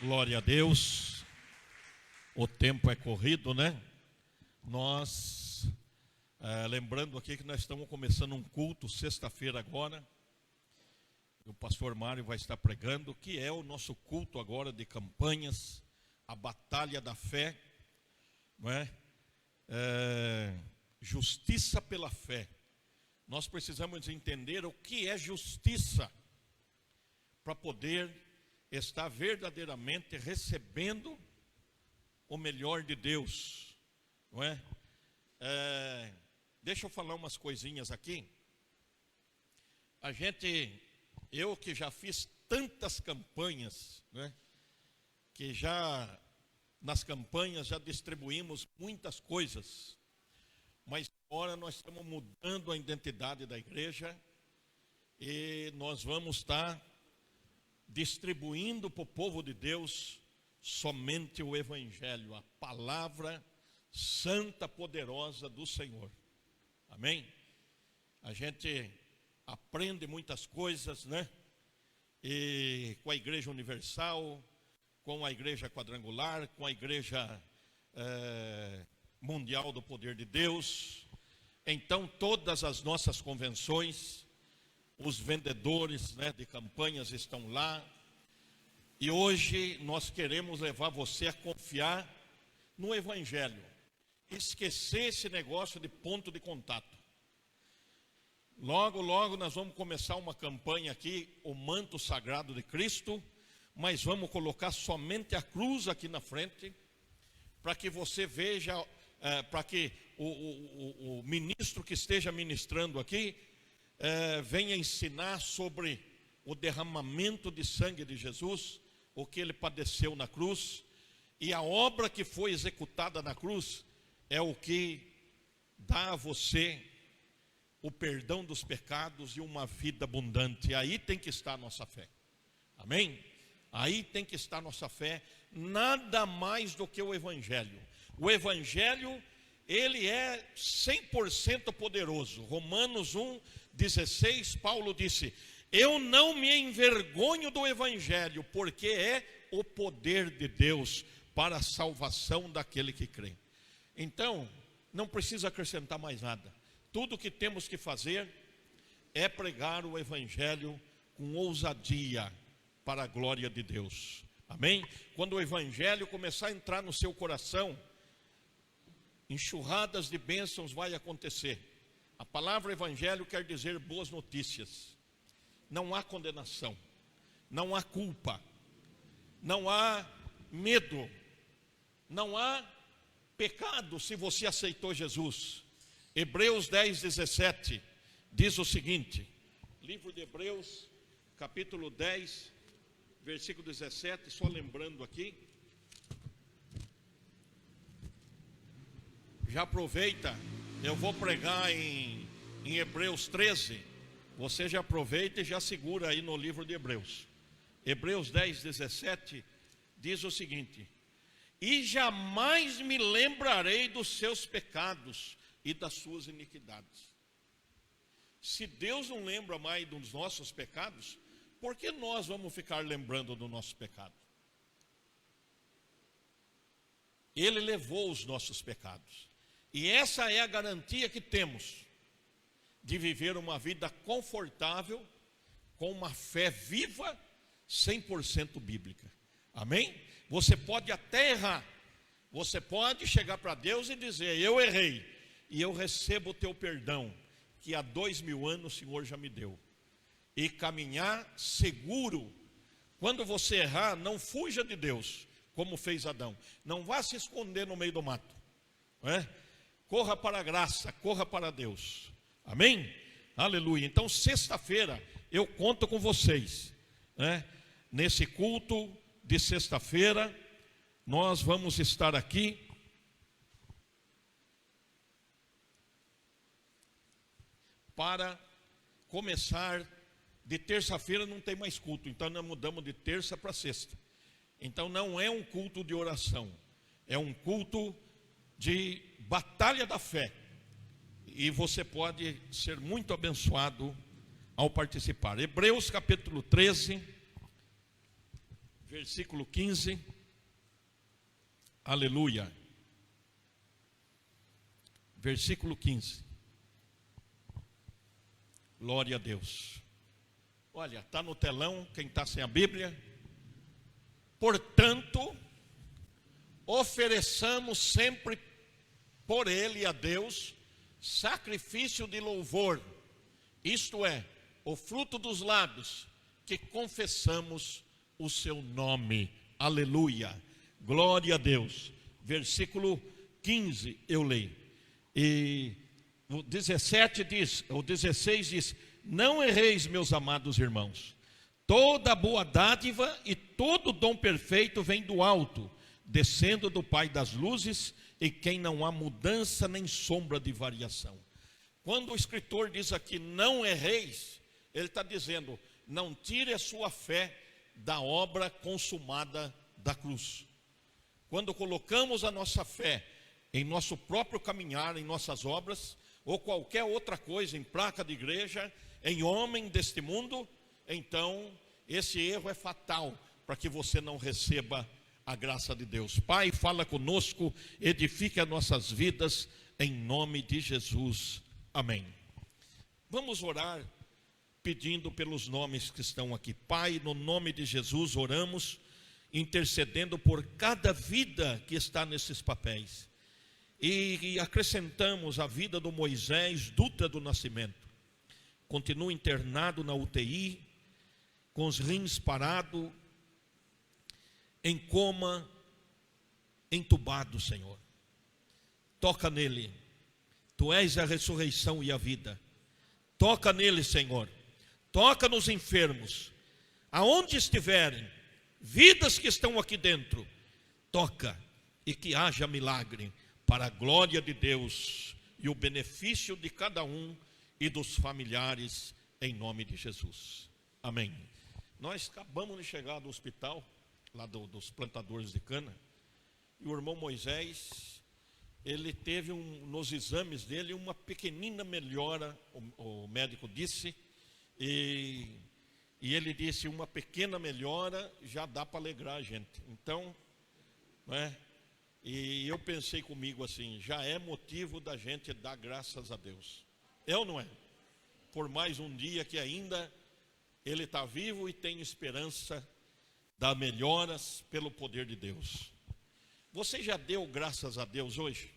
Glória a Deus. O tempo é corrido, né? Nós, lembrando aqui que nós estamos começando um culto sexta-feira agora. O pastor Mário vai estar pregando, que é o nosso culto agora de campanhas, a batalha da fé, não é? Justiça pela fé. Nós precisamos entender o que é justiça para poder estar verdadeiramente recebendo o melhor de Deus, não é? Deixa eu falar umas coisinhas aqui. Eu que já fiz tantas campanhas, né? Que já nas campanhas já distribuímos muitas coisas, mas agora nós estamos mudando a identidade da igreja e nós vamos estar distribuindo para o povo de Deus somente o Evangelho, a palavra santa, poderosa do Senhor. Amém? A gente aprende muitas coisas, né? E com a Igreja Universal, com a Igreja Quadrangular, com a Igreja Mundial do Poder de Deus. Então, todas as nossas convenções, os vendedores, né, de campanhas estão lá. E hoje nós queremos levar você a confiar no Evangelho. Esquecer esse negócio de ponto de contato. Logo, logo nós vamos começar uma campanha aqui, o manto sagrado de Cristo, mas vamos colocar somente a cruz aqui na frente, para que você veja, para que o ministro que esteja ministrando aqui, venha ensinar sobre o derramamento de sangue de Jesus, o que ele padeceu na cruz, e a obra que foi executada na cruz é o que dá a você o perdão dos pecados e uma vida abundante. E aí tem que estar a nossa fé. Amém? Aí tem que estar a nossa fé, nada mais do que o Evangelho. O Evangelho, ele é 100% poderoso. Romanos 1,16, Paulo disse: eu não me envergonho do Evangelho, porque é o poder de Deus para a salvação daquele que crê. Então, não precisa acrescentar mais nada. Tudo que temos que fazer é pregar o Evangelho com ousadia para a glória de Deus. Amém? Quando o Evangelho começar a entrar no seu coração, enxurradas de bênçãos vai acontecer. A palavra Evangelho quer dizer boas notícias. Não há condenação, não há culpa, não há medo, não há pecado se você aceitou Jesus. Hebreus 10:17 diz o seguinte, livro de Hebreus, capítulo 10, versículo 17, só lembrando aqui. Já aproveita, eu vou pregar em Hebreus 13, você já aproveita e já segura aí no livro de Hebreus. Hebreus 10:17 diz o seguinte: e jamais me lembrarei dos seus pecados e das suas iniquidades. Se Deus não lembra mais dos nossos pecados, por que nós vamos ficar lembrando do nosso pecado? Ele levou os nossos pecados. E essa é a garantia que temos de viver uma vida confortável, com uma fé viva, 100% bíblica. Amém? Você pode até errar. Você pode chegar para Deus e dizer: eu errei, e eu recebo o teu perdão, que há 2000 anos o Senhor já me deu. E caminhar seguro. Quando você errar, não fuja de Deus, como fez Adão. Não vá se esconder no meio do mato, não é? Corra para a graça, corra para Deus. Amém? Aleluia. Então, sexta-feira, eu conto com vocês, né? Nesse culto de sexta-feira, nós vamos estar aqui para começar. De terça-feira não tem mais culto, então nós mudamos de terça para sexta. Então não é um culto de oração, é um culto de batalha da fé. E você pode ser muito abençoado ao participar. Hebreus capítulo 13, versículo 15. Aleluia. Versículo 15. Glória a Deus. Olha, está no telão, quem está sem a Bíblia. Portanto, ofereçamos sempre por ele a Deus sacrifício de louvor, isto é, o fruto dos lábios, que confessamos o seu nome. Aleluia. Glória a Deus. Versículo 15 eu leio. E o 17 diz, o 16 diz: não erreis, meus amados irmãos. Toda boa dádiva e todo dom perfeito vem do alto, descendo do Pai das luzes, e quem não há mudança nem sombra de variação. Quando o escritor diz aqui, não erreis, ele está dizendo, não tire a sua fé da obra consumada da cruz. Quando colocamos a nossa fé em nosso próprio caminhar, em nossas obras, ou qualquer outra coisa, em placa de igreja, em homem deste mundo, então esse erro é fatal para que você não receba a graça de Deus. Pai, fala conosco, edifique as nossas vidas, em nome de Jesus. Amém. Vamos orar pedindo pelos nomes que estão aqui. Pai, no nome de Jesus, oramos, intercedendo por cada vida que está nesses papéis. E acrescentamos a vida do Moisés Dutra do Nascimento. Continua internado na UTI, com os rins parados, em coma, entubado, Senhor. Toca nele. Tu és a ressurreição e a vida. Toca nele, Senhor. Toca nos enfermos. Aonde estiverem, vidas que estão aqui dentro, toca e que haja milagre para a glória de Deus e o benefício de cada um e dos familiares, em nome de Jesus. Amém. Nós acabamos de chegar do hospital, lá dos plantadores de cana, e o irmão Moisés, ele teve nos exames dele uma pequenina melhora, o médico disse, e ele disse, uma pequena melhora já dá para alegrar a gente. Então, né, e eu pensei comigo assim, já é motivo da gente dar graças a Deus. É ou não é? Por mais um dia que ainda ele está vivo e tem esperança das melhoras pelo poder de Deus. Você já deu graças a Deus hoje?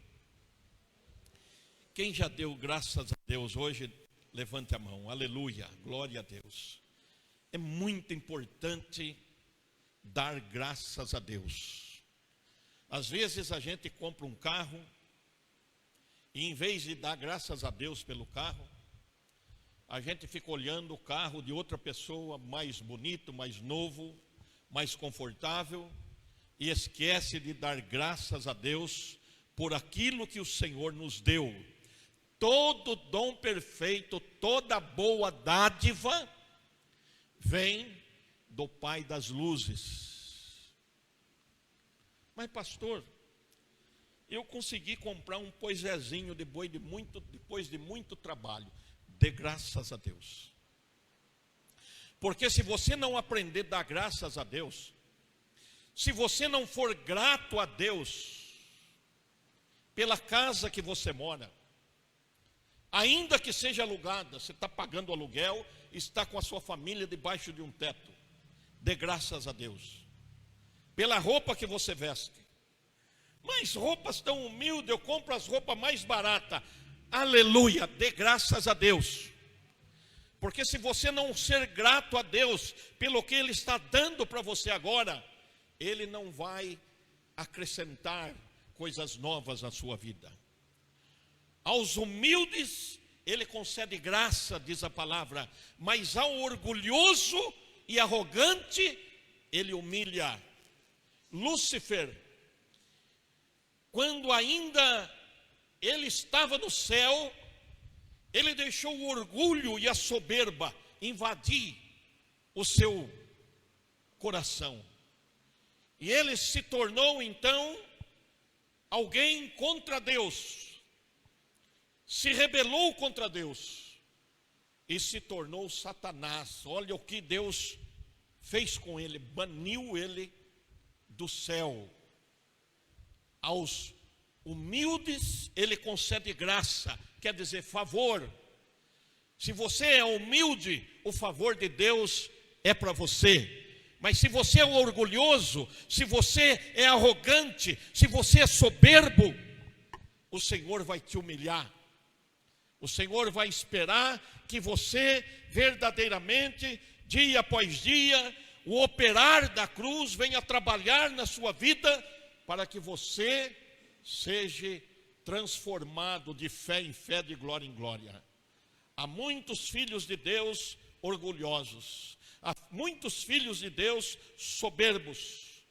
Quem já deu graças a Deus hoje, levante a mão. Aleluia, glória a Deus. É muito importante dar graças a Deus. Às vezes a gente compra um carro e em vez de dar graças a Deus pelo carro, a gente fica olhando o carro de outra pessoa mais bonito, mais novo, mais confortável, e esquece de dar graças a Deus por aquilo que o Senhor nos deu. Todo dom perfeito, toda boa dádiva vem do Pai das luzes. Mas pastor, eu consegui comprar um poisézinho depois de muito trabalho. Dê graças a Deus. Porque se você não aprender a dar graças a Deus, se você não for grato a Deus pela casa que você mora, ainda que seja alugada, você está pagando aluguel, está com a sua família debaixo de um teto, dê graças a Deus. Pela roupa que você veste. Mas roupas tão humildes, eu compro as roupas mais baratas. Aleluia, dê graças a Deus. Porque se você não ser grato a Deus pelo que Ele está dando para você agora, Ele não vai acrescentar coisas novas na sua vida. Aos humildes Ele concede graça, diz a palavra, mas ao orgulhoso e arrogante Ele humilha. Lúcifer, quando ainda ele estava no céu, ele deixou o orgulho e a soberba invadir o seu coração. E ele se tornou então alguém contra Deus, se rebelou contra Deus e se tornou Satanás. Olha o que Deus fez com ele, baniu ele do céu. Aos humildes ele concede graça, quer dizer favor. Se você é humilde, o favor de Deus é para você. Mas se você é orgulhoso, se você é arrogante, se você é soberbo, o Senhor vai te humilhar. O Senhor vai esperar que você verdadeiramente, dia após dia, o operar da cruz venha trabalhar na sua vida, para que você seja transformado de fé em fé, de glória em glória. Há muitos filhos de Deus orgulhosos, há muitos filhos de Deus soberbos,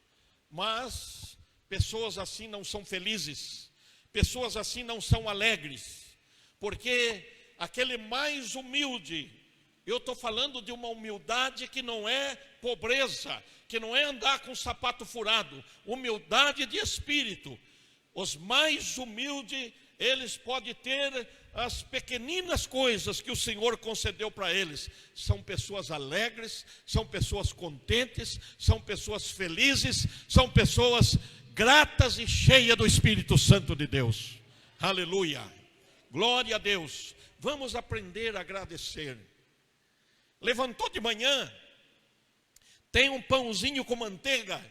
mas pessoas assim não são felizes, pessoas assim não são alegres, porque aquele mais humilde, eu estou falando de uma humildade que não é pobreza, que não é andar com sapato furado, humildade de espírito. Os mais humildes, eles podem ter as pequeninas coisas que o Senhor concedeu para eles. São pessoas alegres, são pessoas contentes, são pessoas felizes, são pessoas gratas e cheias do Espírito Santo de Deus. Aleluia, glória a Deus. Vamos aprender a agradecer. Levantou de manhã, tem um pãozinho com manteiga.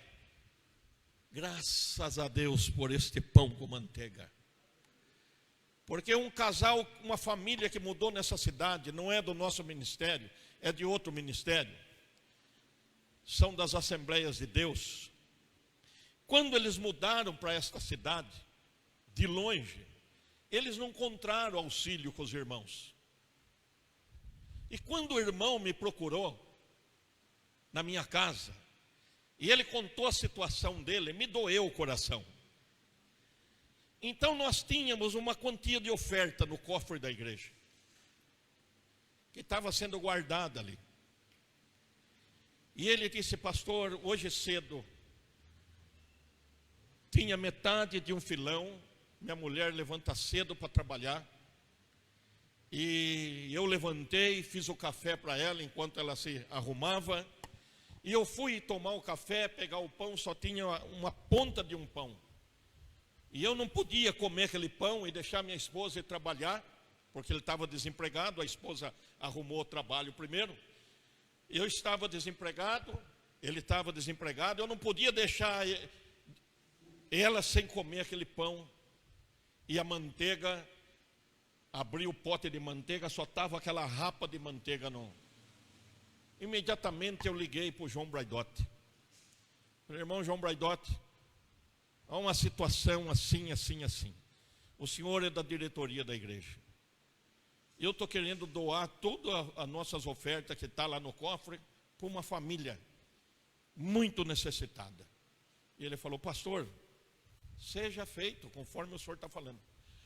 Graças a Deus por este pão com manteiga. Porque um casal, uma família que mudou nessa cidade, não é do nosso ministério, é de outro ministério. São das Assembleias de Deus. Quando eles mudaram para esta cidade, de longe, eles não encontraram auxílio com os irmãos. E quando o irmão me procurou na minha casa, e ele contou a situação dele, me doeu o coração. Então nós tínhamos uma quantia de oferta no cofre da igreja, que estava sendo guardada ali. E ele disse: pastor, hoje cedo, tinha metade de um filão, minha mulher levanta cedo para trabalhar, e eu levantei, fiz o café para ela enquanto ela se arrumava, e eu fui tomar o café, pegar o pão, só tinha uma ponta de um pão. E eu não podia comer aquele pão e deixar minha esposa ir trabalhar, porque ele estava desempregado, a esposa arrumou o trabalho primeiro. Eu estava desempregado, ele estava desempregado, eu não podia deixar ela sem comer aquele pão. E a manteiga, abri o pote de manteiga, só estava aquela rapa de manteiga no... Imediatamente eu liguei para o João Braidotti. Falei: irmão João Braidotti, há uma situação assim, assim, assim. O senhor é da diretoria da igreja. Eu estou querendo doar todas as nossas ofertas que está lá no cofre para uma família muito necessitada. E ele falou: pastor, seja feito conforme o senhor está falando.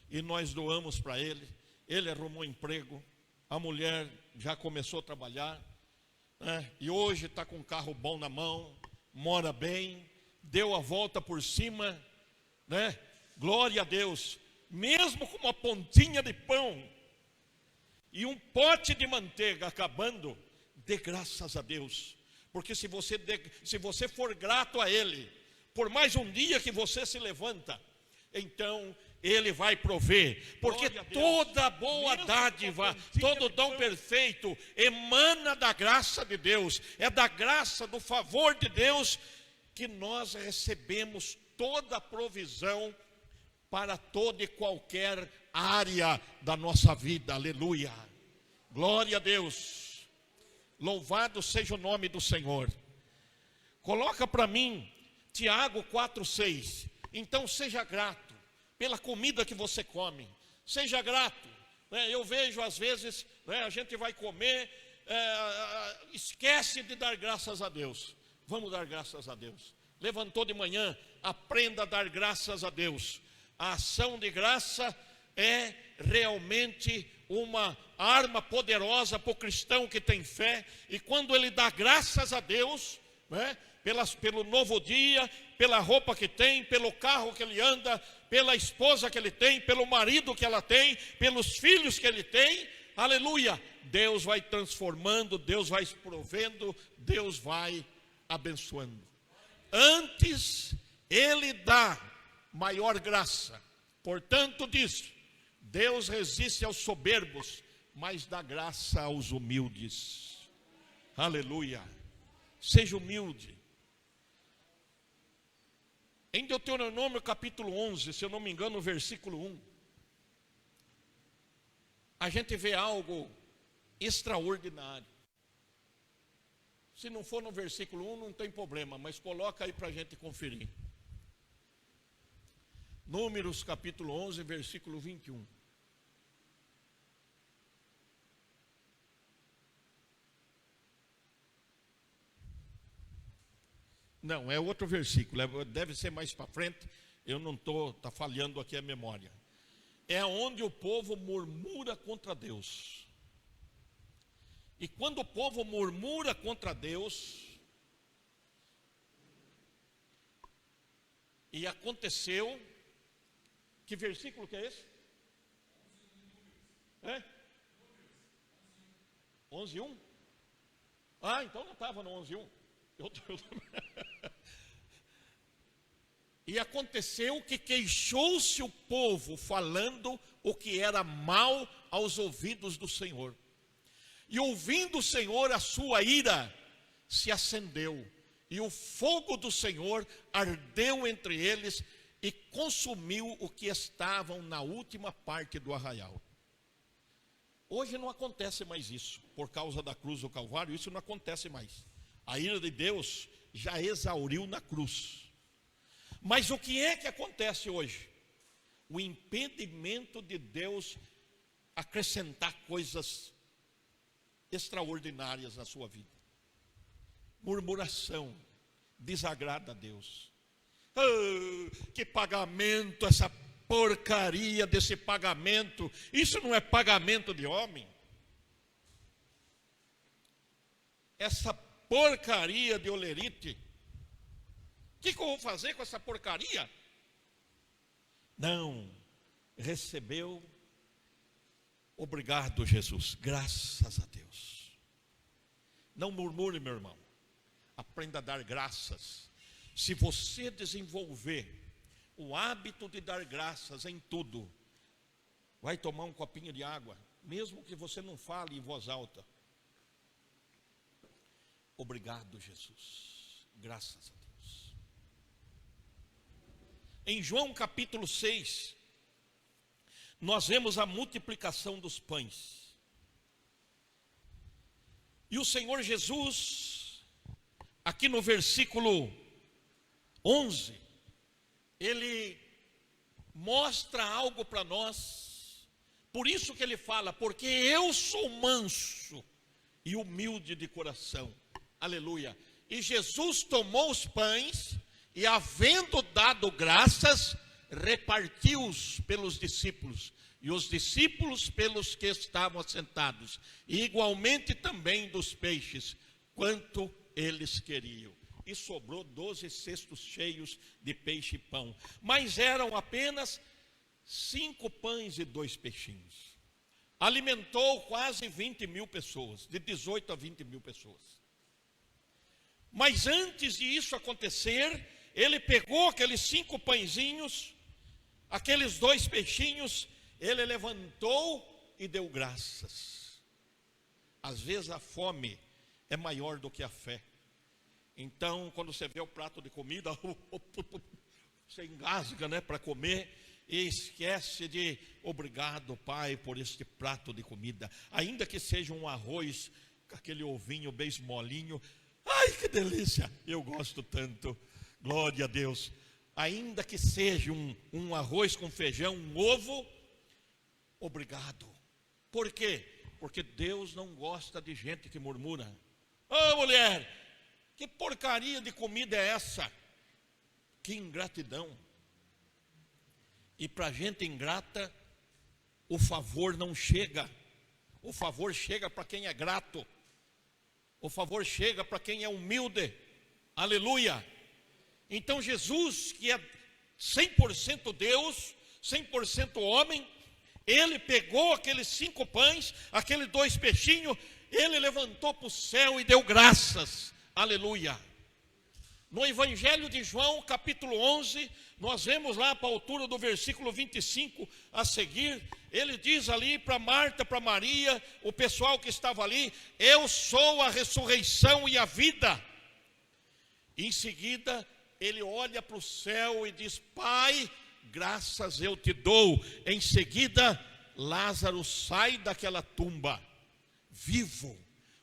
E nós doamos para ele. Ele arrumou emprego, a mulher já começou a trabalhar, né? E hoje está com um carro bom na mão, mora bem, deu a volta por cima, né? Glória a Deus. Mesmo com uma pontinha de pão e um pote de manteiga acabando, dê graças a Deus. Porque se você for grato a Ele, por mais um dia que você se levanta, então Ele vai prover. Porque toda boa dádiva, todo dom perfeito emana da graça de Deus. É da graça, do favor de Deus que nós recebemos toda a provisão para toda e qualquer área da nossa vida. Aleluia, glória a Deus, louvado seja o nome do Senhor. Coloca para mim Tiago 4,6. Então seja grato pela comida que você come, seja grato, né? Eu vejo às vezes, né, a gente vai comer, esquece de dar graças a Deus. Vamos dar graças a Deus. Levantou de manhã, aprenda a dar graças a Deus. A ação de graça é realmente uma arma poderosa para o cristão que tem fé. E quando ele dá graças a Deus, né, pelo novo dia, pela roupa que tem, pelo carro que ele anda, pela esposa que ele tem, pelo marido que ela tem, pelos filhos que ele tem, aleluia, Deus vai transformando, Deus vai provendo, Deus vai abençoando. Antes, Ele dá maior graça. Portanto, diz: Deus resiste aos soberbos, mas dá graça aos humildes. Aleluia. Seja humilde. Em Deuteronômio capítulo 11, se eu não me engano, no versículo 1, a gente vê algo extraordinário. Se não for no versículo 1, não tem problema, mas coloca aí para a gente conferir. Números capítulo 11, versículo 21. Não, é outro versículo, deve ser mais para frente, eu não estou, está falhando aqui a memória. É onde o povo murmura contra Deus. E quando o povo murmura contra Deus, e aconteceu, que versículo que é esse? 11:1? Ah, então não estava no 11:1. E aconteceu que queixou-se o povo, falando o que era mal aos ouvidos do Senhor. E ouvindo o Senhor, a sua ira se acendeu, e o fogo do Senhor ardeu entre eles, e consumiu o que estavam na última parte do arraial. Hoje não acontece mais isso, por causa da cruz do Calvário, isso não acontece mais. A ira de Deus já exauriu na cruz. Mas o que é que acontece hoje? O impedimento de Deus acrescentar coisas extraordinárias na sua vida. Murmuração desagrada a Deus. Que pagamento, essa porcaria desse pagamento. Isso não é pagamento de homem. Essa porcaria de olerite. O que eu vou fazer com essa porcaria? Não, recebeu. Obrigado, Jesus, graças a Deus. Não murmure, meu irmão. Aprenda a dar graças. Se você desenvolver o hábito de dar graças em tudo, vai tomar um copinho de água, mesmo que você não fale em voz alta. Obrigado, Jesus, graças a Deus. Em João capítulo 6, nós vemos a multiplicação dos pães. E o Senhor Jesus, aqui no versículo 11, Ele mostra algo para nós. Por isso que Ele fala: porque eu sou manso e humilde de coração. Aleluia. E Jesus tomou os pães e, havendo dado graças, repartiu-os pelos discípulos, e os discípulos pelos que estavam assentados, e igualmente também dos peixes, quanto eles queriam. E sobrou 12 cestos cheios de peixe e pão, mas eram apenas 5 pães e 2 peixinhos. Alimentou quase 20.000 pessoas, de 18 a 20.000 pessoas. Mas antes de isso acontecer, Ele pegou aqueles 5 pãezinhos, aqueles 2 peixinhos, Ele levantou e deu graças. Às vezes a fome é maior do que a fé. Então, quando você vê o prato de comida, você engasga, né, para comer, e esquece de: obrigado, Pai, por este prato de comida. Ainda que seja um arroz, aquele ovinho bem molinho. Ai, que delícia, eu gosto tanto, glória a Deus. Ainda que seja um arroz com feijão, um ovo, obrigado. Por quê? Porque Deus não gosta de gente que murmura. Mulher, que porcaria de comida é essa? Que ingratidão. E para gente ingrata, o favor não chega. O favor chega para quem é grato. O favor chega para quem é humilde. Aleluia. Então Jesus, que é 100% Deus, 100% homem, Ele pegou aqueles 5 pães, aqueles 2 peixinhos, Ele levantou para o céu e deu graças. Aleluia. no Evangelho de João, capítulo 11, nós vemos lá para a altura do versículo 25 a seguir, ele diz ali para Marta, para Maria, o pessoal que estava ali: eu sou a ressurreição e a vida. Em seguida, ele olha para o céu e diz: Pai, graças eu te dou. Em seguida, Lázaro sai daquela tumba, vivo.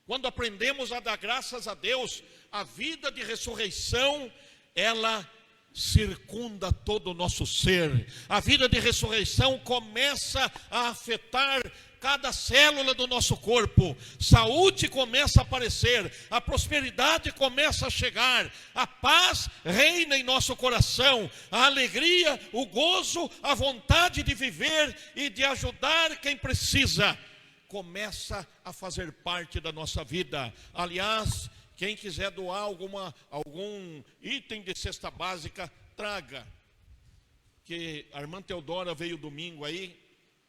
Quando aprendemos a dar graças a Deus, a vida de ressurreição, ela circunda todo o nosso ser. A vida de ressurreição começa a afetar cada célula do nosso corpo. Saúde começa a aparecer, a prosperidade começa a chegar, a paz reina em nosso coração, a alegria, o gozo, a vontade de viver e de ajudar quem precisa começa a fazer parte da nossa vida. Aliás, quem quiser doar algum item de cesta básica, traga. Que a irmã Teodora veio domingo aí,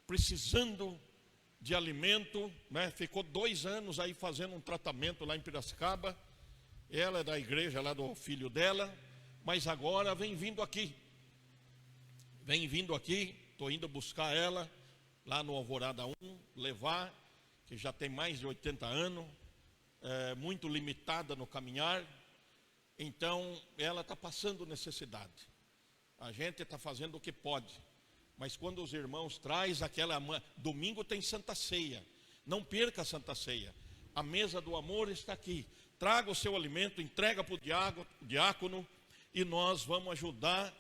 precisando de alimento, né? Ficou 2 anos aí fazendo um tratamento lá em Piracicaba. Ela é da igreja lá do filho dela, mas agora vem vindo aqui. Estou indo buscar ela lá no Alvorada 1, levar, que já tem mais de 80 anos, muito limitada no caminhar, então ela está passando necessidade. A gente está fazendo o que pode, mas quando os irmãos trazem domingo tem Santa Ceia, não perca a Santa Ceia, a mesa do amor está aqui, traga o seu alimento, entrega para o diácono, e nós vamos ajudar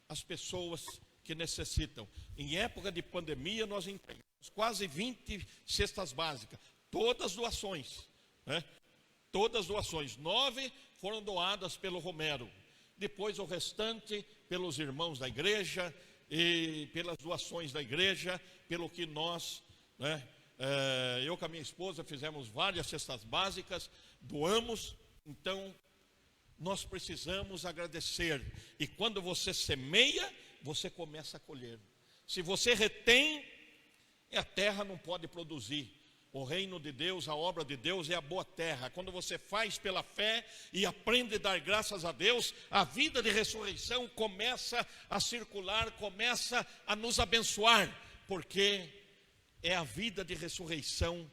as pessoas que necessitam. Em época de pandemia, nós entregamos quase 20 cestas básicas, todas doações, né? Todas doações. 9 foram doadas pelo Romero, depois o restante pelos irmãos da igreja e pelas doações da igreja, pelo que nós, né, eu com a minha esposa fizemos várias cestas básicas, doamos. Então nós precisamos agradecer, e quando você semeia, você começa a colher. Se você retém, a terra não pode produzir. O reino de Deus, a obra de Deus é a boa terra. Quando você faz pela fé e aprende a dar graças a Deus, a vida de ressurreição começa a circular, começa a nos abençoar, porque é a vida de ressurreição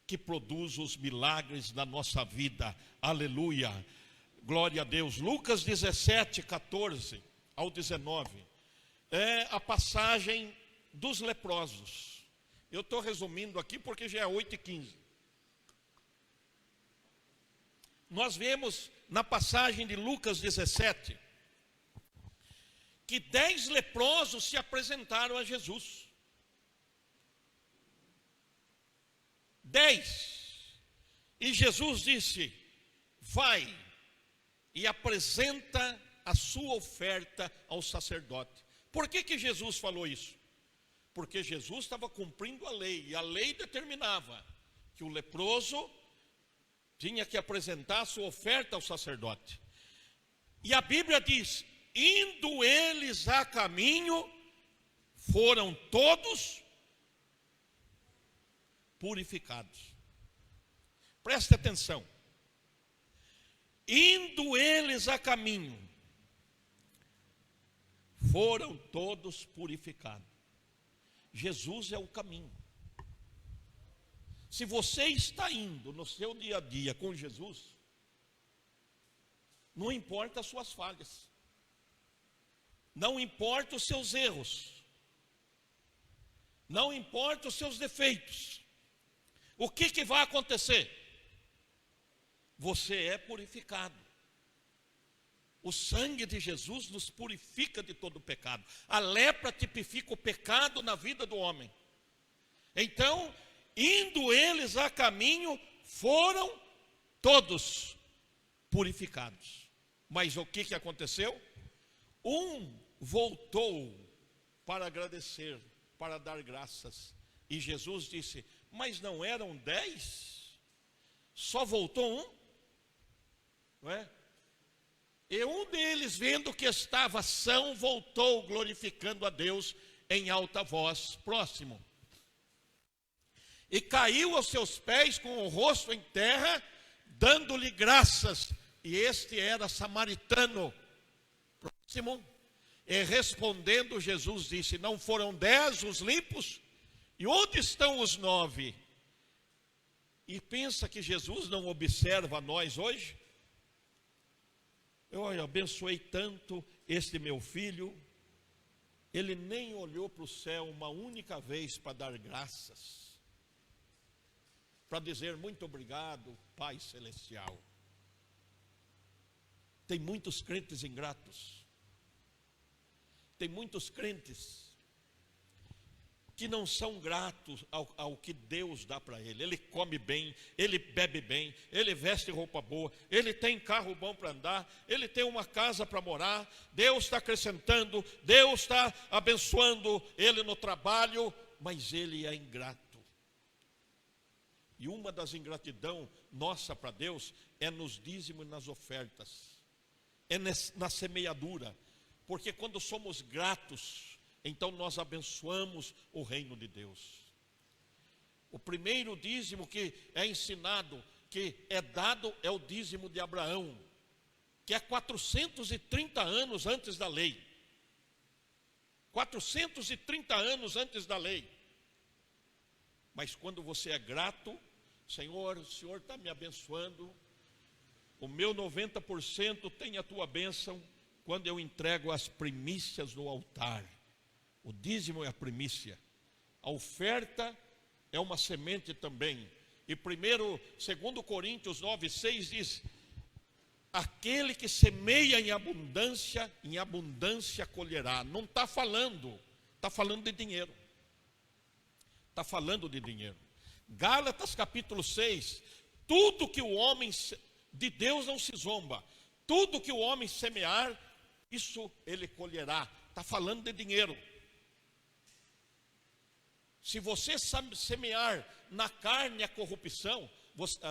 que produz os milagres da nossa vida. Aleluia, glória a Deus. Lucas 17, 14 ao 19 é a passagem dos leprosos. Eu estou resumindo aqui porque já é 8h15. Nós vemos na passagem de Lucas 17 que 10 leprosos se apresentaram a Jesus. 10. E Jesus disse: vai e apresenta a sua oferta ao sacerdote. Por que Jesus falou isso? Porque Jesus estava cumprindo a lei, e a lei determinava que o leproso tinha que apresentar a sua oferta ao sacerdote. E a Bíblia diz: indo eles a caminho, foram todos purificados. Preste atenção. Indo eles a caminho, foram todos purificados. Jesus é o caminho. Se você está indo no seu dia a dia com Jesus, não importa as suas falhas, não importa os seus erros, não importa os seus defeitos, o que vai acontecer? Você é purificado. O sangue de Jesus nos purifica de todo pecado. A lepra tipifica o pecado na vida do homem. Então, indo eles a caminho, foram todos purificados. Mas o que aconteceu? Um voltou para agradecer, para dar graças. E Jesus disse: mas não eram 10? Só voltou um? Não é? E um deles, vendo que estava são, voltou glorificando a Deus em alta voz. Próximo. E caiu aos seus pés com o rosto em terra, dando-lhe graças. e este era samaritano. Próximo. E respondendo, Jesus disse: não foram 10 os limpos? E onde estão os 9? E pensa que Jesus não observa nós hoje? Eu abençoei tanto este meu filho, ele nem olhou para o céu uma única vez para dar graças, para dizer muito obrigado, Pai Celestial. Tem muitos crentes ingratos, tem muitos crentes que não são gratos ao que Deus dá para ele. Ele come bem, ele bebe bem, ele veste roupa boa, ele tem carro bom para andar, ele tem uma casa para morar, Deus está acrescentando, Deus está abençoando ele no trabalho, mas ele é ingrato. E uma das ingratidão nossa para Deus é nos dízimos e nas ofertas, é na semeadura, porque quando somos gratos, então nós abençoamos o reino de Deus. O primeiro dízimo que é ensinado, que é dado, é o dízimo de Abraão, que é 430 anos antes da lei. 430 anos antes da lei. Mas quando você é grato, Senhor, o Senhor está me abençoando, o meu 90% tem a tua bênção, quando eu entrego as primícias no altar. O dízimo é a primícia, a oferta é uma semente também. E 2 Coríntios 9:6 diz: aquele que semeia em abundância colherá. Não está falando de dinheiro. Está falando de dinheiro. Gálatas capítulo 6, tudo que o homem, de Deus não se zomba, tudo que o homem semear, isso ele colherá. Está falando de dinheiro. Se você semear na carne a corrupção,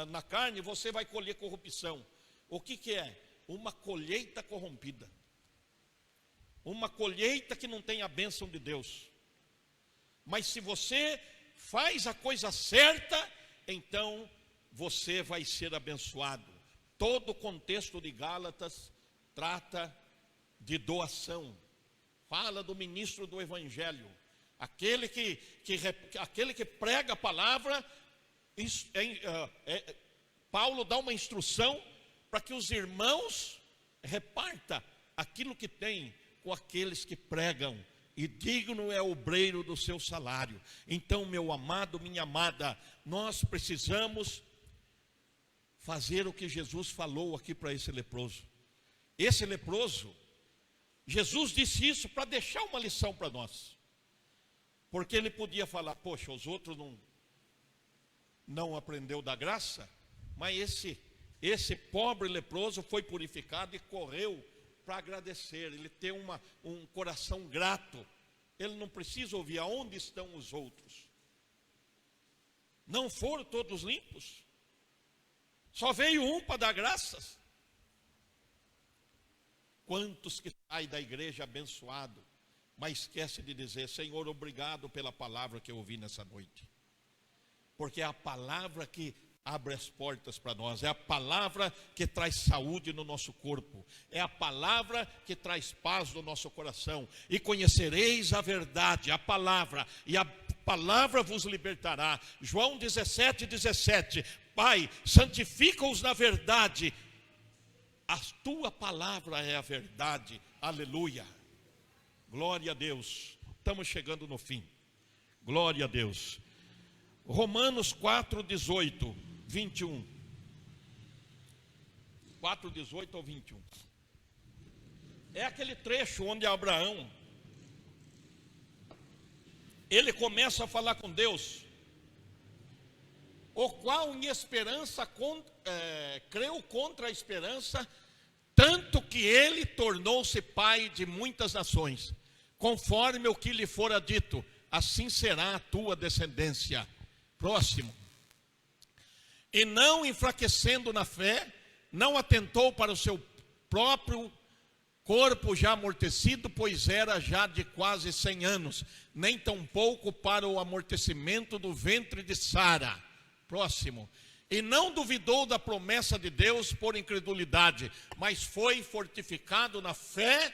na carne você vai colher corrupção. O que é? Uma colheita corrompida. Uma colheita que não tem a bênção de Deus. Mas se você faz a coisa certa, então você vai ser abençoado. Todo o contexto de Gálatas trata de doação. Fala do ministro do Evangelho. Aquele que prega a palavra, Paulo dá uma instrução para que os irmãos repartam aquilo que tem com aqueles que pregam, e digno é o obreiro do seu salário. Então, meu amado, minha amada, nós precisamos fazer o que Jesus falou aqui para esse leproso. Esse leproso, Jesus disse isso para deixar uma lição para nós. Porque ele podia falar: poxa, os outros não aprendeu da graça, mas esse pobre leproso foi purificado e correu para agradecer. Ele tem um coração grato. Ele não precisa ouvir aonde estão os outros. Não foram todos limpos? Só veio um para dar graças. Quantos que saem da igreja abençoado, mas esquece de dizer: Senhor, obrigado pela palavra que eu ouvi nessa noite. Porque é a palavra que abre as portas para nós, é a palavra que traz saúde no nosso corpo, é a palavra que traz paz no nosso coração. E conhecereis a verdade, a palavra, e a palavra vos libertará. João 17:17. Pai, santifica-os na verdade, a tua palavra é a verdade. Aleluia. Glória a Deus. Estamos chegando no fim. Glória a Deus. Romanos 4:18, 21. 4:18 ao 21. É aquele trecho onde Abraão, ele começa a falar com Deus, o qual em esperança creu contra a esperança, tanto que ele tornou-se pai de muitas nações, conforme o que lhe fora dito, assim será a tua descendência. Próximo. E não enfraquecendo na fé, não atentou para o seu próprio corpo já amortecido, pois era já de quase 100 anos, nem tampouco para o amortecimento do ventre de Sara. Próximo. E não duvidou da promessa de Deus por incredulidade, mas foi fortificado na fé,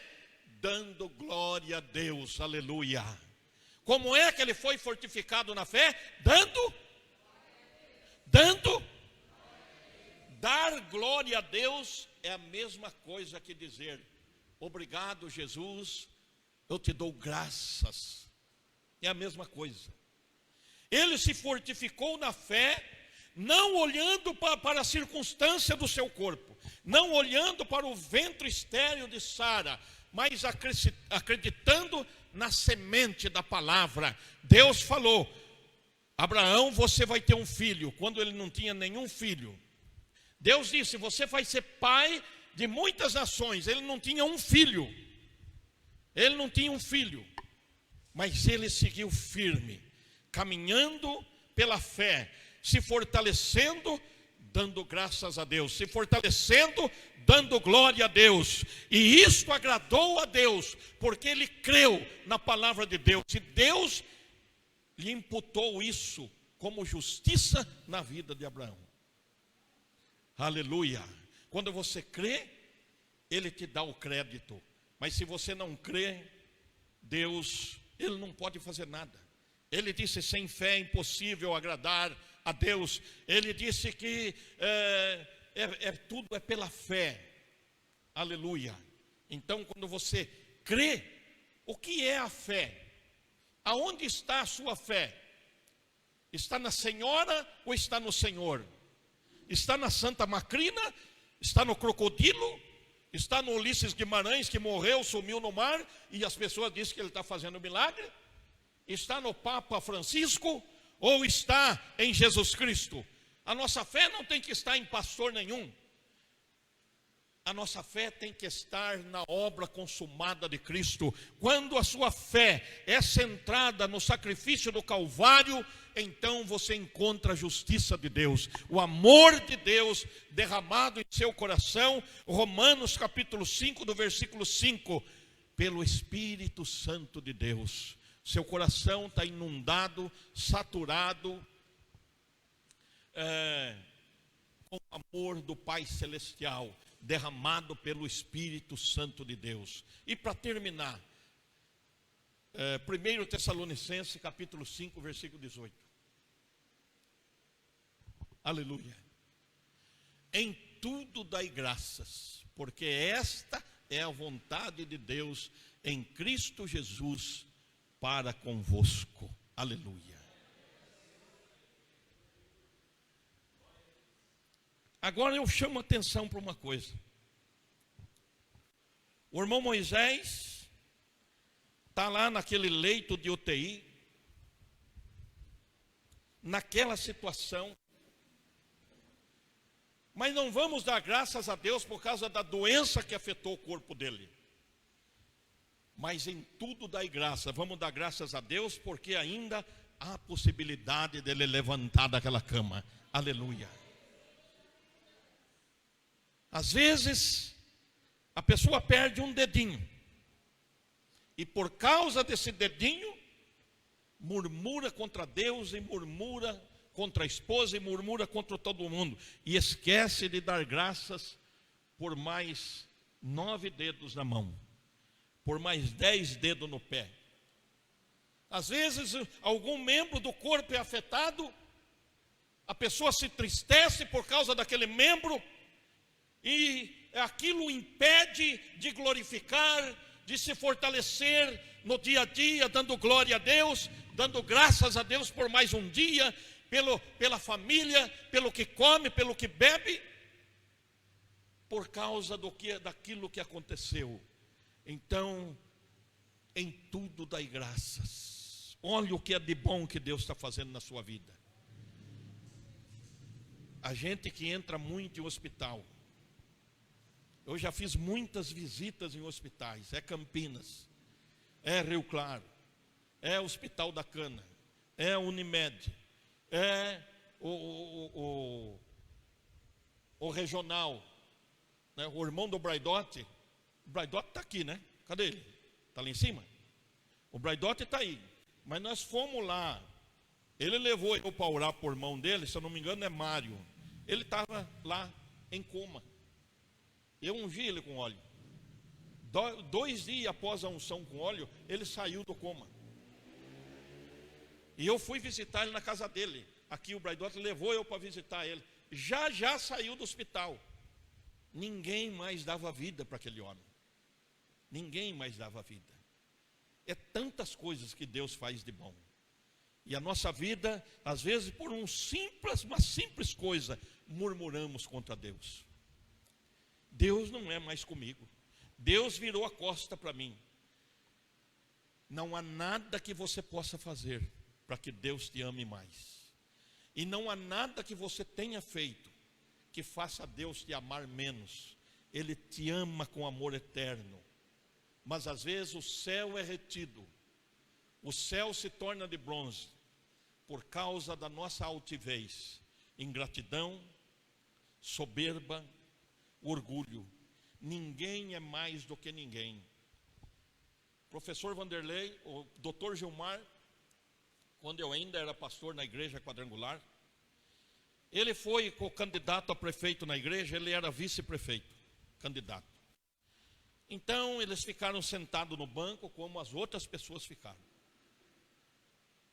dando glória a Deus. Aleluia. Como é que ele foi fortificado na fé? Dando. Dar glória a Deus é a mesma coisa que dizer: obrigado, Jesus, eu te dou graças. É a mesma coisa. Ele se fortificou na fé, não olhando para a circunstância do seu corpo, não olhando para o ventre estéril de Sara, mas acreditando na semente da palavra. Deus falou: Abraão, você vai ter um filho, quando ele não tinha nenhum filho. Deus disse: você vai ser pai de muitas nações. Ele não tinha um filho. Mas ele seguiu firme, caminhando pela fé, se fortalecendo, dando graças a Deus, se fortalecendo, dando glória a Deus. E isto agradou a Deus, porque ele creu na palavra de Deus, e Deus lhe imputou isso como justiça na vida de Abraão. Aleluia. Quando você crê, ele te dá o crédito. Mas se você não crê, Deus, ele não pode fazer nada. Ele disse: sem fé é impossível agradar a Deus. Ele disse que tudo é pela fé. Aleluia. Então, quando você crê, o que é a fé? Aonde está a sua fé? Está na senhora ou está no Senhor? Está na Santa Macrina? Está no crocodilo? Está no Ulisses Guimarães, que morreu, sumiu no mar, e as pessoas dizem que ele está fazendo milagre? Está no Papa Francisco? Ou está em Jesus Cristo? A nossa fé não tem que estar em pastor nenhum. A nossa fé tem que estar na obra consumada de Cristo. Quando a sua fé é centrada no sacrifício do Calvário, então você encontra a justiça de Deus, o amor de Deus derramado em seu coração. Romanos capítulo 5, do versículo 5, pelo Espírito Santo de Deus. Seu coração está inundado, saturado com o amor do Pai Celestial, derramado pelo Espírito Santo de Deus. E para terminar, 1 Tessalonicenses capítulo 5, versículo 18. Aleluia. Em tudo dai graças, porque esta é a vontade de Deus em Cristo Jesus para convosco. Aleluia. Agora eu chamo a atenção para uma coisa. O irmão Moisés está lá naquele leito de UTI, naquela situação. Mas não vamos dar graças a Deus por causa da doença que afetou o corpo dele. Mas em tudo dai graça. Vamos dar graças a Deus porque ainda há possibilidade dele levantar daquela cama. Aleluia. Às vezes, a pessoa perde um dedinho. E por causa desse dedinho, murmura contra Deus e murmura contra a esposa e murmura contra todo mundo. E esquece de dar graças por mais 9 dedos na mão. Por mais 10 dedos no pé. Às vezes, algum membro do corpo é afetado. A pessoa se entristece por causa daquele membro. E aquilo impede de glorificar, de se fortalecer no dia a dia, dando glória a Deus, dando graças a Deus por mais um dia, pela família, pelo que come, pelo que bebe, por causa daquilo que aconteceu. Então, em tudo dai graças. Olha o que é de bom que Deus está fazendo na sua vida. A gente que entra muito em hospital. Eu já fiz muitas visitas em hospitais. É Campinas, é Rio Claro, é Hospital da Cana, é Unimed, é o regional, né? O irmão do Braidotti. O Braidotti está aqui, né? Cadê ele? Está lá em cima? O Braidotti está aí. Mas nós fomos lá. Ele levou eu para orar por irmão dele, se eu não me engano é Mário. Ele estava lá em coma. Eu ungi ele com óleo. 2 dias após a unção com óleo, ele saiu do coma. E eu fui visitar ele na casa dele. Aqui o Braidot levou eu para visitar ele. Já saiu do hospital. Ninguém mais dava vida para aquele homem. Ninguém mais dava vida. É tantas coisas que Deus faz de bom. E a nossa vida, às vezes, por uma simples coisa, murmuramos contra Deus. Deus não é mais comigo. Deus virou a costa para mim. Não há nada que você possa fazer para que Deus te ame mais. E não há nada que você tenha feito que faça Deus te amar menos. Ele te ama com amor eterno. Mas às vezes o céu é retido. O céu se torna de bronze por causa da nossa altivez, ingratidão, soberba, orgulho. Ninguém é mais do que ninguém. Professor Vanderlei, o doutor Gilmar, quando eu ainda era pastor na igreja quadrangular, ele foi candidato a prefeito na igreja, ele era vice-prefeito, candidato. Então eles ficaram sentados no banco como as outras pessoas ficaram.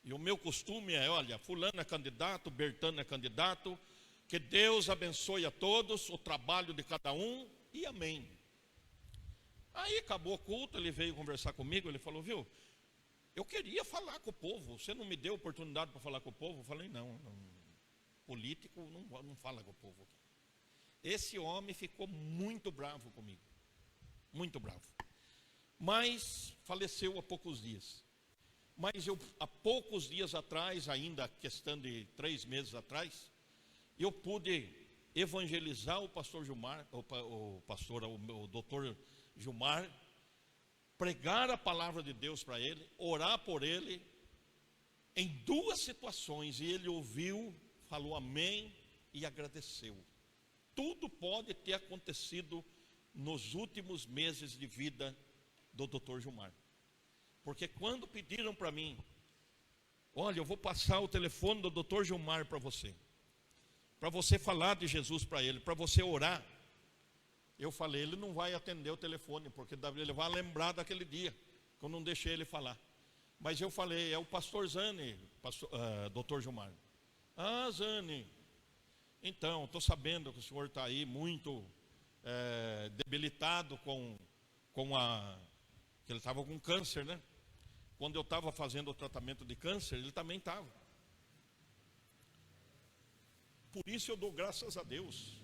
E o meu costume é, olha, fulano é candidato, Bertano é candidato, que Deus abençoe a todos, o trabalho de cada um, e amém. Aí acabou o culto, ele veio conversar comigo, ele falou, viu, eu queria falar com o povo, você não me deu oportunidade para falar com o povo? Eu falei, não, político não fala com o povo. Esse homem ficou muito bravo comigo, muito bravo. Mas faleceu há poucos dias. Mas eu, há poucos dias atrás, ainda questão de 3 meses atrás, eu pude evangelizar o pastor Gilmar, o doutor Gilmar, pregar a palavra de Deus para ele, orar por ele, em 2 situações, e ele ouviu, falou amém e agradeceu. Tudo pode ter acontecido nos últimos meses de vida do doutor Gilmar. Porque quando pediram para mim, olha, eu vou passar o telefone do doutor Gilmar para você falar de Jesus para ele, para você orar. Eu falei, ele não vai atender o telefone, porque ele vai lembrar daquele dia, que eu não deixei ele falar. Mas eu falei, é o pastor Zane, doutor Gilmar. Ah, Zane, então, estou sabendo que o senhor está aí muito debilitado que ele estava com câncer, né? Quando eu estava fazendo o tratamento de câncer, ele também estava. Por isso eu dou graças a Deus.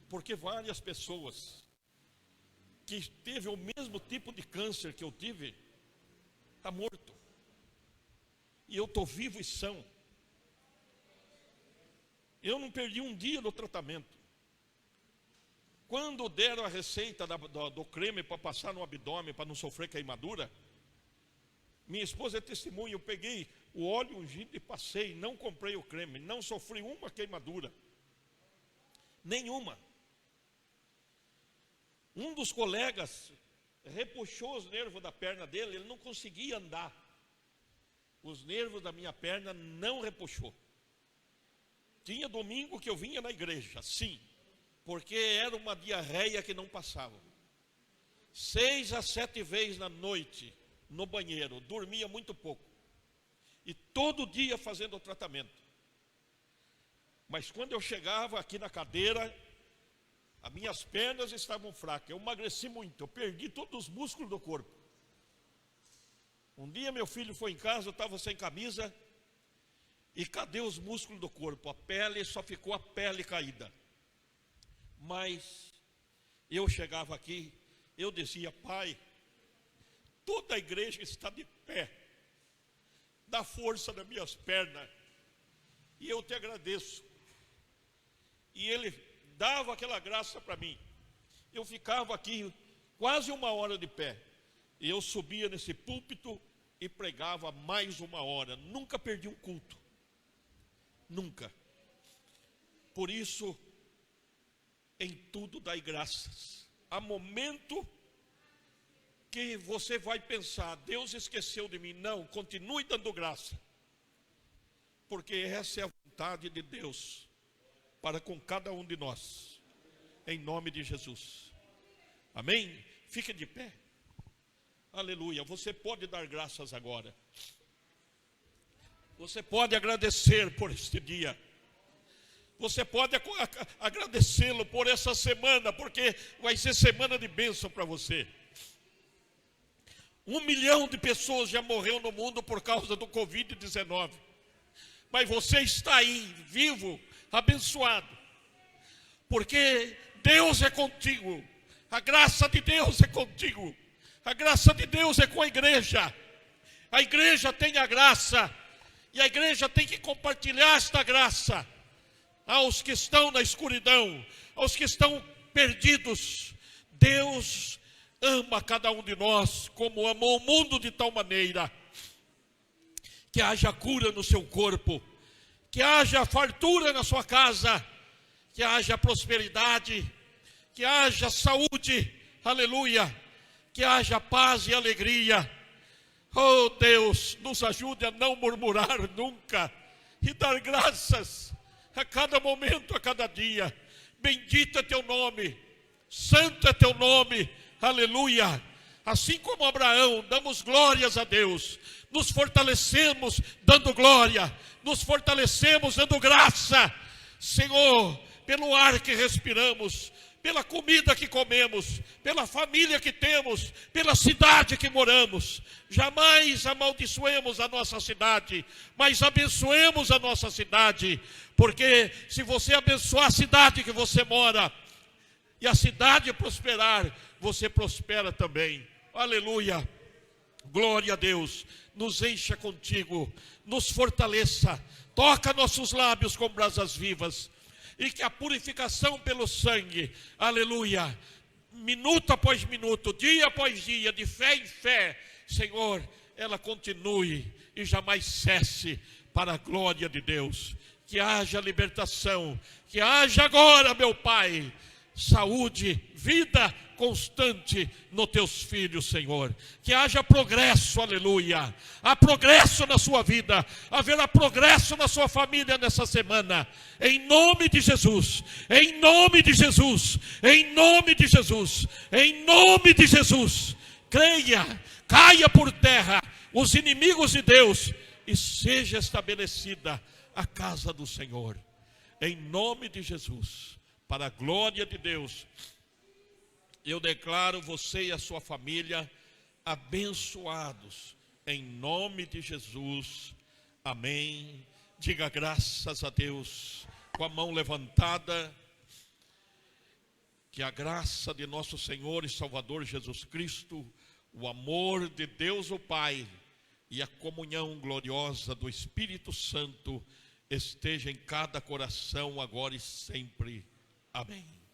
Porque várias pessoas que teve o mesmo tipo de câncer que eu tive, está morto. E eu estou vivo e são. Eu não perdi um dia no tratamento. Quando deram a receita do creme para passar no abdômen, para não sofrer queimadura, minha esposa é testemunha, eu peguei o óleo ungido e passei, não comprei o creme, não sofri uma queimadura. Nenhuma. Um dos colegas repuxou os nervos da perna dele, ele não conseguia andar. Os nervos da minha perna não repuxou. Tinha domingo que eu vinha na igreja, sim, porque era uma diarreia que não passava. 6 a 7 vezes na noite, no banheiro, dormia muito pouco. E todo dia fazendo o tratamento. Mas quando eu chegava aqui na cadeira, as minhas pernas estavam fracas, eu emagreci muito, eu perdi todos os músculos do corpo. Um dia meu filho foi em casa, eu estava sem camisa, e cadê os músculos do corpo? A pele, só ficou a pele caída. Mas eu chegava aqui, eu dizia, Pai, toda a igreja está de pé, dá força nas minhas pernas, e eu te agradeço. E ele dava aquela graça para mim. Eu ficava aqui quase 1 hora de pé, e eu subia nesse púlpito e pregava mais 1 hora. Nunca perdi um culto, nunca. Por isso, em tudo dai graças. Há momento que você vai pensar, Deus esqueceu de mim. Não, continue dando graça, porque essa é a vontade de Deus. para com cada um de nós, em nome de Jesus. Amém? Fique de pé. Aleluia. Você pode dar graças agora. Você pode agradecer por este dia. Você pode agradecê-lo por essa semana, porque vai ser semana de bênção para você. 1 milhão de pessoas já morreu no mundo por causa do Covid-19. Mas você está aí, vivo, abençoado. Porque Deus é contigo. A graça de Deus é contigo. A graça de Deus é com a igreja. A igreja tem a graça. E a igreja tem que compartilhar esta graça aos que estão na escuridão, aos que estão perdidos. Deus ama cada um de nós como amou o mundo de tal maneira que haja cura no seu corpo, que haja fartura na sua casa, que haja prosperidade, que haja saúde, aleluia, que haja paz e alegria. Oh Deus, nos ajude a não murmurar nunca e dar graças a cada momento, a cada dia. Bendito é teu nome, santo é teu nome, aleluia. Assim como Abraão, damos glórias a Deus, nos fortalecemos dando glória, nos fortalecemos dando graça, Senhor, pelo ar que respiramos, pela comida que comemos, pela família que temos, pela cidade que moramos. Jamais amaldiçoemos a nossa cidade, mas abençoemos a nossa cidade, porque se você abençoar a cidade que você mora, e a cidade prosperar, você prospera também. Aleluia, glória a Deus. Nos encha contigo, nos fortaleça, toca nossos lábios com brasas vivas, e que a purificação pelo sangue, aleluia, minuto após minuto, dia após dia, de fé em fé, Senhor, ela continue e jamais cesse, para a glória de Deus. Que haja libertação, que haja agora, meu Pai, saúde, vida constante nos teus filhos, Senhor. Que haja progresso, aleluia. Há progresso na sua vida, haverá progresso na sua família nessa semana. Em nome de Jesus, em nome de Jesus, em nome de Jesus, em nome de Jesus. Creia, caia por terra os inimigos de Deus e seja estabelecida a casa do Senhor. Em nome de Jesus, para a glória de Deus, eu declaro você e a sua família abençoados, em nome de Jesus, amém. Diga graças a Deus, com a mão levantada. Que a graça de nosso Senhor e Salvador Jesus Cristo, o amor de Deus o Pai e a comunhão gloriosa do Espírito Santo esteja em cada coração agora e sempre. Amém.